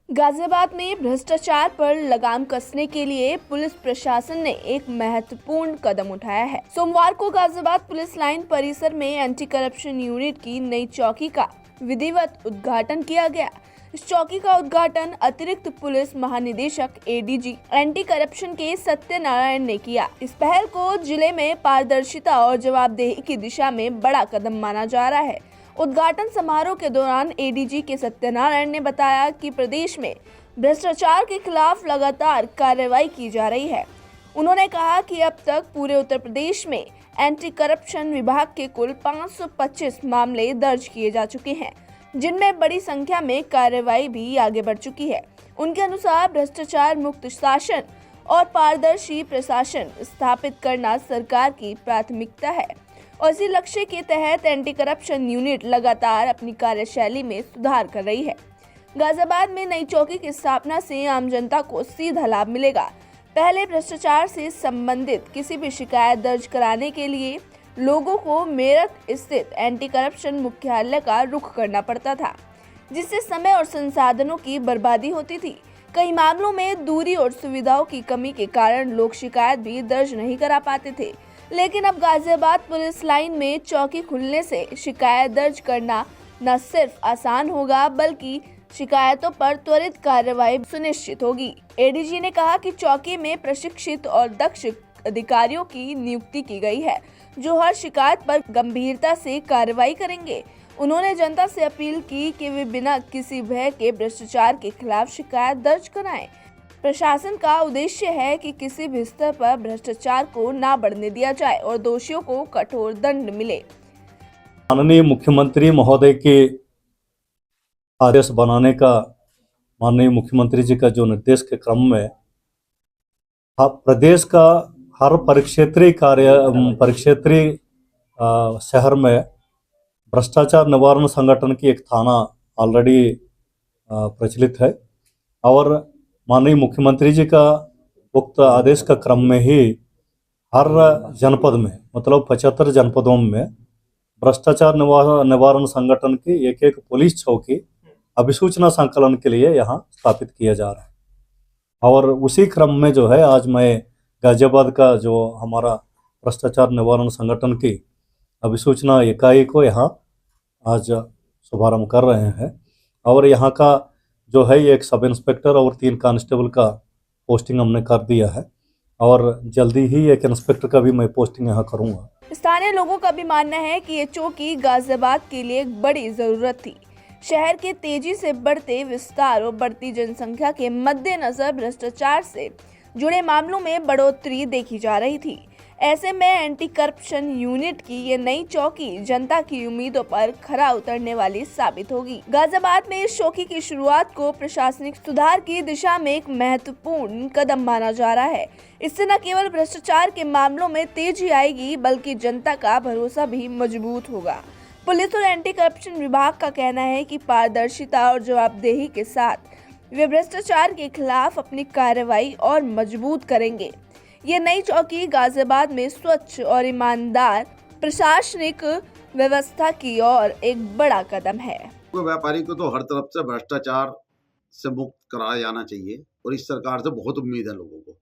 गाजियाबाद में भ्रष्टाचार पर लगाम कसने के लिए पुलिस प्रशासन ने एक महत्वपूर्ण कदम उठाया है। सोमवार को गाजियाबाद पुलिस लाइन परिसर में एंटी करप्शन यूनिट की नई चौकी का विधिवत उद्घाटन किया गया। इस चौकी का उद्घाटन अतिरिक्त पुलिस महानिदेशक एडीजी एंटी करप्शन के सत्यनारायण ने किया। इस पहल को जिले में पारदर्शिता और जवाबदेही की दिशा में बड़ा कदम माना जा रहा है। उद्घाटन समारोह के दौरान एडीजी के सत्यनारायण ने बताया कि प्रदेश में भ्रष्टाचार के खिलाफ लगातार कार्रवाई की जा रही है। उन्होंने कहा कि अब तक पूरे उत्तर प्रदेश में एंटी करप्शन विभाग के कुल 525 मामले दर्ज किए जा चुके हैं, जिनमें बड़ी संख्या में कार्रवाई भी आगे बढ़ चुकी है। उनके अनुसार भ्रष्टाचार मुक्त शासन और पारदर्शी प्रशासन स्थापित करना सरकार की प्राथमिकता है और इसी लक्ष्य के तहत एंटी करप्शन यूनिट लगातार अपनी कार्यशैली में सुधार कर रही है। गाजियाबाद में नई चौकी की स्थापना से आम जनता को सीधा लाभ मिलेगा। पहले भ्रष्टाचार से संबंधित किसी भी शिकायत दर्ज कराने के लिए लोगों को मेरठ स्थित एंटी करप्शन मुख्यालय का रुख करना पड़ता था, जिससे समय और संसाधनों की बर्बादी होती थी। कई मामलों में दूरी और सुविधाओं की कमी के कारण लोग शिकायत भी दर्ज नहीं करा पाते थे, लेकिन अब गाजियाबाद पुलिस लाइन में चौकी खुलने से शिकायत दर्ज करना न सिर्फ आसान होगा, बल्कि शिकायतों पर त्वरित कार्रवाई सुनिश्चित होगी। एडीजी ने कहा कि चौकी में प्रशिक्षित और दक्ष अधिकारियों की नियुक्ति की गई है, जो हर शिकायत पर गंभीरता से कार्रवाई करेंगे। उन्होंने जनता से अपील की कि वे बिना किसी भय के भ्रष्टाचार के खिलाफ शिकायत दर्ज कराएं। प्रशासन का उद्देश्य है कि किसी भी स्तर पर भ्रष्टाचार को ना बढ़ने दिया जाए और दोषियों को कठोर दंड मिले। माननीय मुख्यमंत्री महोदय के आदेश बनाने का, माननीय मुख्यमंत्री जी का जो निर्देश के क्रम में प्रदेश का हर परिक्षेत्रीय शहर में भ्रष्टाचार निवारण संगठन की एक थाना ऑलरेडी प्रचलित है और माननीय मुख्यमंत्री जी का उक्त आदेश का क्रम में ही हर जनपद में, मतलब 75 जनपदों में भ्रष्टाचार निवारण संगठन की एक पुलिस चौकी अभिसूचना संकलन के लिए यहाँ स्थापित किया जा रहा है। और उसी क्रम में जो है, आज मैं गाजियाबाद का जो हमारा भ्रष्टाचार निवारण संगठन की अभिसूचना इकाई को यहाँ आज शुभारंभ कर रहे हैं और यहाँ का जो है एक सब इंस्पेक्टर और 3 कांस्टेबल का पोस्टिंग हमने कर दिया है और जल्दी ही एक इंस्पेक्टर का भी मैं पोस्टिंग यहाँ करूँगा। स्थानीय लोगों का भी मानना है कि ये चौकी गाजियाबाद के लिए एक बड़ी जरूरत थी। शहर के तेजी से बढ़ते विस्तार और बढ़ती जनसंख्या के मद्देनजर भ्रष्टाचार से जुड़े मामलों में बढ़ोतरी देखी जा रही थी। ऐसे में एंटी करप्शन यूनिट की ये नई चौकी जनता की उम्मीदों पर खरा उतरने वाली साबित होगी। गाजियाबाद में इस चौकी की शुरुआत को प्रशासनिक सुधार की दिशा में एक महत्वपूर्ण कदम माना जा रहा है। इससे न केवल भ्रष्टाचार के मामलों में तेजी आएगी, बल्कि जनता का भरोसा भी मजबूत होगा। पुलिस और एंटी करप्शन विभाग का कहना है कि पारदर्शिता और जवाबदेही के साथ वे भ्रष्टाचार के खिलाफ अपनी कार्रवाई और मजबूत करेंगे। ये नई चौकी गाजियाबाद में स्वच्छ और ईमानदार प्रशासनिक व्यवस्था की ओर एक बड़ा कदम है। व्यापारी को तो हर तरफ से भ्रष्टाचार से मुक्त कराया जाना चाहिए और इस सरकार से बहुत उम्मीद है लोगों को।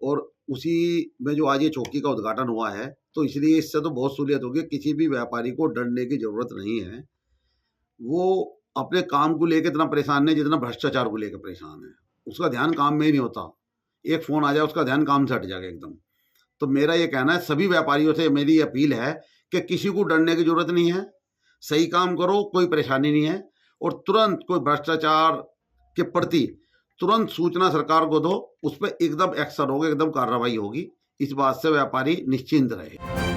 और उसी में जो आज ये चौकी का उद्घाटन हुआ है, तो इसलिए इससे तो बहुत सहूलियत होगी। किसी भी व्यापारी को डरने की जरूरत नहीं है। वो अपने काम को लेकर इतना परेशान नहीं जितना भ्रष्टाचार को लेकर परेशान है। उसका ध्यान काम में ही नहीं होता, एक फोन आ जाए उसका ध्यान काम से हट जाएगा एकदम। तो मेरा ये कहना है, सभी व्यापारियों से मेरी अपील है कि किसी को डरने की जरूरत नहीं है। सही काम करो, कोई परेशानी नहीं है और तुरंत कोई भ्रष्टाचार के प्रति तुरंत सूचना सरकार को दो, उस पर एकदम एक्शन होगा, एकदम कार्रवाई होगी। इस बात से व्यापारी निश्चिंत रहे।